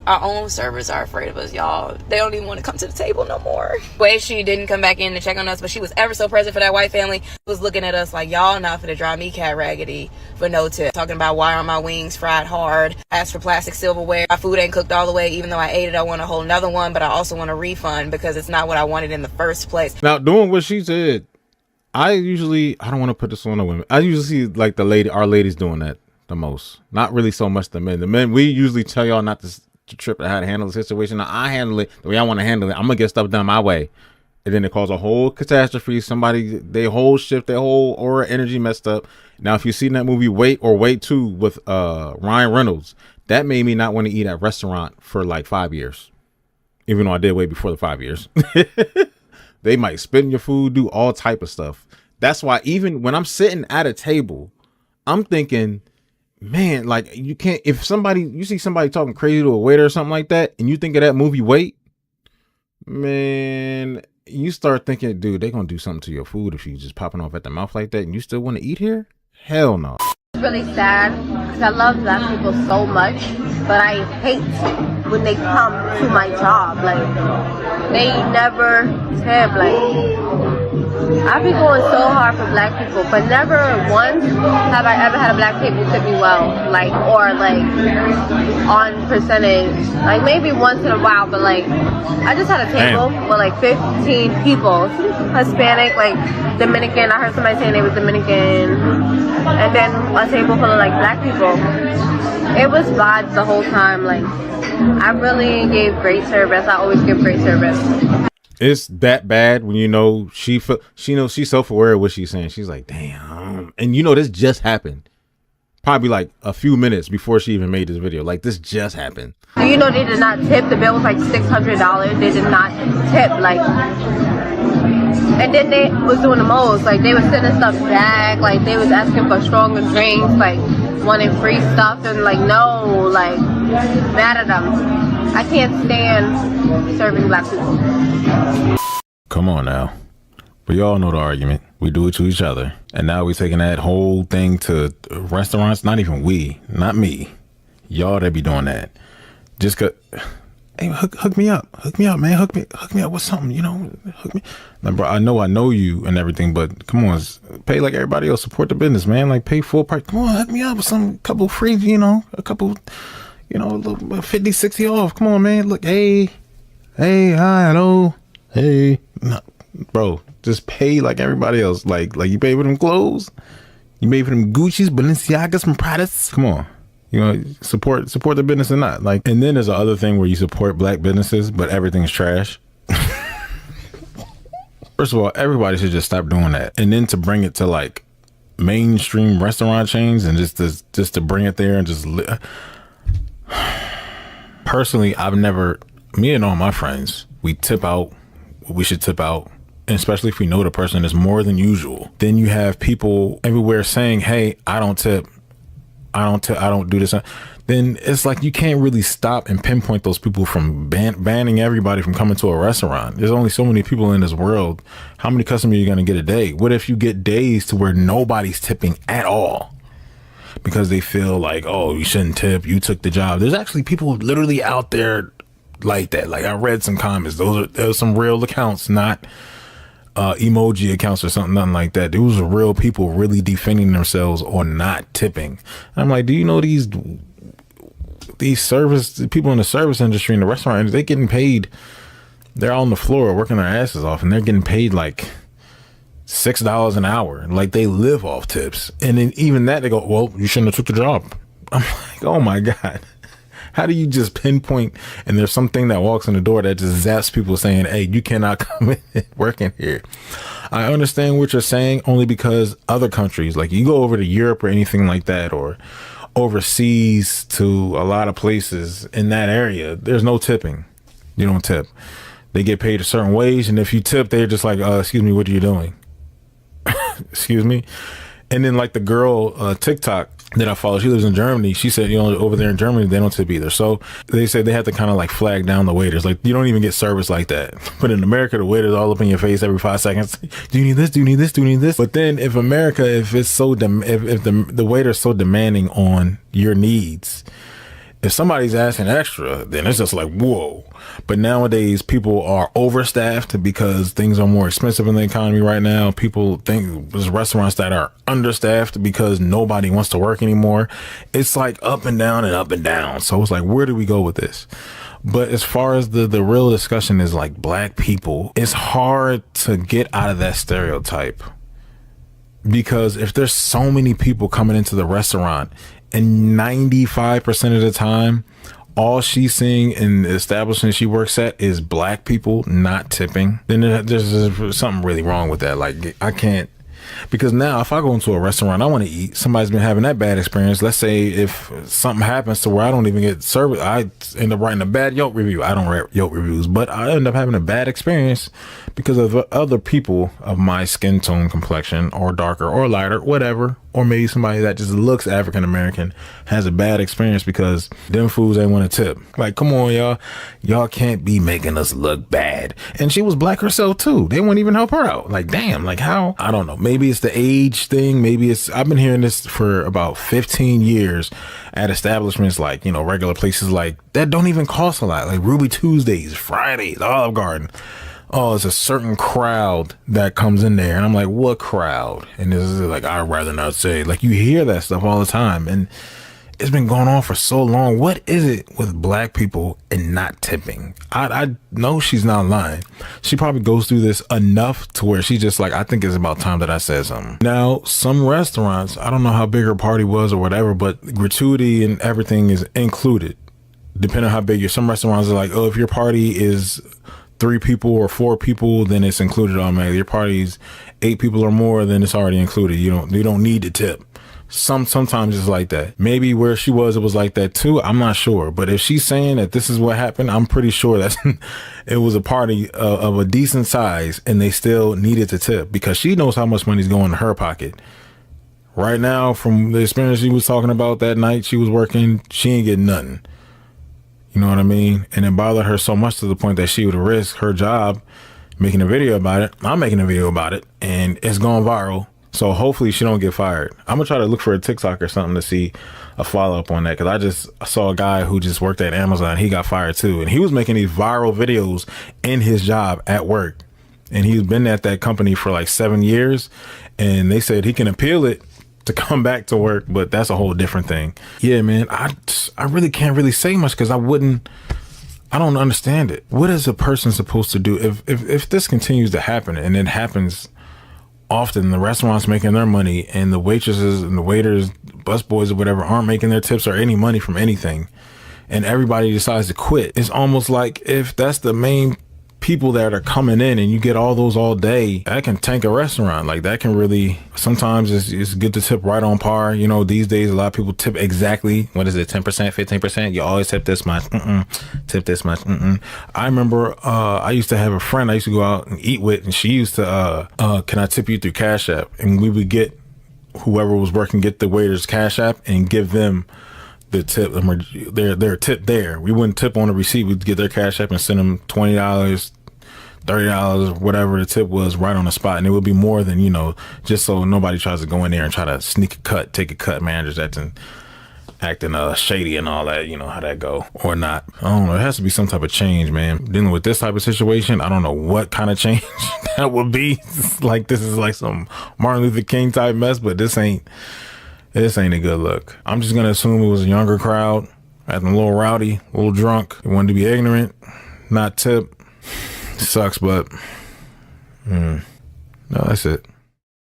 Our own servers are afraid of us, y'all. They don't even want to come to the table no more. Way she didn't come back in to check on us, but she was ever so present for that white family. Was looking at us like, y'all not finna drive me cat raggedy for no tip. Talking about why aren't my wings fried hard? Asked for plastic silverware. My food ain't cooked all the way. Even though I ate it, I want a whole nother one, but I also want a refund because it's not what I wanted in the first place. Now, doing what she said, I don't want to put this on the women. I usually see like our ladies doing that the most. Not really so much the men. The men, we usually tell y'all not to trip at how to handle the situation. Now, I handle it the way I want to handle it. I'm gonna get stuff done my way, and then it causes a whole catastrophe. Somebody, their whole shift, their whole aura, energy messed up. Now, if you've seen that movie Wait 2 with Ryan Reynolds, that made me not want to eat at a restaurant for like 5 years, even though I did wait before the 5 years. They might spit in your food, do all type of stuff. That's why even when I'm sitting at a table, I'm thinking, man, like you can't, if you see somebody talking crazy to a waiter or something like that, and you think of that movie Wait, man, you start thinking, dude, they're going to do something to your food if you just popping off at the mouth like that and you still want to eat here? Hell no. It's really sad because I love black people so much, but I hate when they come to my job. Like, they never tip. Like, I've been going so hard for black people, but never once have I ever had a black table tip me well, like, or like on percentage. Like maybe once in a while, but like I just had a table with like 15 people, Hispanic, like Dominican. I heard somebody saying they was Dominican, and then a table full of like black people. It was vibes the whole time. Like, I really gave great service. I always give great service. It's that bad when she knows she's self-aware of what she's saying. She's like, damn. And this just happened. Probably like a few minutes before she even made this video. Like, this just happened. Do you know they did not tip? The bill was like $600. They did not tip. Like, and then they was doing the most. Like, they was sending stuff back. Like, they was asking for stronger drinks. Like, wanting free stuff. And like, no, like, mad at them. I can't stand serving black people. Come on now. We all know the argument. We do it to each other. And now we're taking that whole thing to restaurants. Not even we. Not me. Y'all that be doing that. Just cause, hey, hook me up. Hook me up, man. Hook me up with something, hook me. Now, bro, I know you and everything, but come on, pay like everybody else. Support the business, man. Like, pay full price. Come on, hook me up with some couple free, a couple, a little 50, 60 off. Come on, man. Look, hey, hi, hello. Hey, no, bro, just pay like everybody else. Like you pay for them clothes, you pay for them Gucci's, Balenciagas, from Pradas. Come on, support the business or not. Like, and then there's the other thing where you support black businesses, but everything's trash. First of all, everybody should just stop doing that. And then to bring it to like mainstream restaurant chains and just to bring it there and just personally, me and all my friends, we tip out what we should tip out, and especially if we know the person is more than usual. Then you have people everywhere saying, hey, I don't tip, I don't do this. Then it's like you can't really stop and pinpoint those people from banning everybody from coming to a restaurant. There's only so many people in this world. How many customers are you going to get a day? What if you get days to where nobody's tipping at all because they feel like, oh, you shouldn't tip, you took the job? There's actually people literally out there like that. Like, I read some comments. Those some real accounts, not emoji accounts or something, nothing like that. There was real people really defending themselves on not tipping. I'm like, do you know these people in the service industry, in the restaurant industry, they getting paid? They're on the floor working their asses off, and they're getting paid like $6 an hour. Like, they live off tips. And then even that, they go, well, you shouldn't have took the job. I'm like, oh my God. How do you just pinpoint, and there's something that walks in the door that just zaps people saying, hey, you cannot come in working here? I understand what you're saying, only because other countries, like you go over to Europe or anything like that, or overseas to a lot of places in that area, there's no tipping. You don't tip. They get paid a certain wage, and if you tip, they're just like, excuse me, what are you doing? Excuse me. And then like the girl, TikTok, that I follow, she lives in Germany. She said, over there in Germany, they don't tip either. So they say they have to kind of like flag down the waiters. Like, you don't even get service like that. But in America, the waiter's all up in your face every 5 seconds. Do you need this? Do you need this? Do you need this? But then if it's so, if the waiter's so demanding on your needs, If somebody's asking extra, then it's just like, whoa. But nowadays, people are overstaffed because things are more expensive in the economy right now. People think there's restaurants that are understaffed because nobody wants to work anymore. It's like up and down and up and down. So it's like, where do we go with this? But as far as the real discussion is like black people, it's hard to get out of that stereotype. Because if there's so many people coming into the restaurant and 95% of the time, all she's seeing in the establishment she works at is black people not tipping, then there's something really wrong with that. Like, I can't, because now if I go into a restaurant, I want to eat, somebody's been having that bad experience. Let's say if something happens to where I don't even get service, I end up writing a bad Yelp review. I don't write Yelp reviews, but I end up having a bad experience because of other people of my skin tone, complexion, or darker or lighter, whatever. Or maybe somebody that just looks African American has a bad experience because them fools ain't want to tip. Like, come on, y'all. Y'all can't be making us look bad. And she was black herself too. They wouldn't even help her out. Like, damn, like how? I don't know. Maybe it's the age thing. Maybe it's, I've been hearing this for about 15 years at establishments like, you know, regular places like that don't even cost a lot. Like Ruby Tuesdays, Fridays, Olive Garden. Oh, it's a certain crowd that comes in there. And I'm like, what crowd? And this is like, I'd rather not say. Like, you hear that stuff all the time. And it's been going on for so long. What is it with black people and not tipping? I know she's not lying. She probably goes through this enough to where she's just like, I think it's about time that I said something. Now, some restaurants, I don't know how big her party was or whatever, but gratuity and everything is included. Depending on how big some restaurants are like, oh, if your party is 3 people or 4 people, then it's included automatically. Your party's 8 people or more, then it's already included. You don't need to tip. Sometimes it's like that. Maybe where she was, it was like that too. I'm not sure. But if she's saying that this is what happened, I'm pretty sure that it was a party of a decent size and they still needed to tip because she knows how much money's going in her pocket. Right now, from the experience she was talking about that night she was working, she ain't getting nothing. You know what I mean? And it bothered her so much to the point that she would risk her job making a video about it. I'm making a video about it and it's gone viral. So hopefully she don't get fired. I'm gonna try to look for a TikTok or something to see a follow up on that. Cause I just saw a guy who just worked at Amazon. He got fired too. And he was making these viral videos in his job at work. And he's been at that company for like 7 years. And they said he can appeal it to come back to work, but that's a whole different thing. Yeah, man, I really can't really say much because I don't understand it. What is a person supposed to do if this continues to happen, and it happens often? The restaurants making their money and the waitresses and the waiters, busboys or whatever aren't making their tips or any money from anything, and everybody decides to quit. It's almost like if that's the main people that are coming in and you get all those all day, that can tank a restaurant. Like that can really, sometimes it's good to tip right on par. You know, these days a lot of people tip exactly, what is it, 10%, 15%? You always tip this much. Tip this much. I remember I used to have a friend I used to go out and eat with, and she used to can I tip you through Cash App? And we would get whoever was working, get the waiter's Cash App and give them the tip, their tip there. We wouldn't tip on the receipt. We'd get their Cash App and send them $20, $30, whatever the tip was, right on the spot. And it would be more than, you know, just so nobody tries to go in there and try to sneak a cut, take a cut. Managers acting shady and all that, you know how that go, or not. I don't know. It has to be some type of change, man. Dealing with this type of situation, I don't know what kind of change that would be. Like, this is like some Martin Luther King type mess, but this ain't a good look. I'm just gonna assume it was a younger crowd, acting a little rowdy, a little drunk. They wanted to be ignorant, not tip. Sucks, but no, that's it.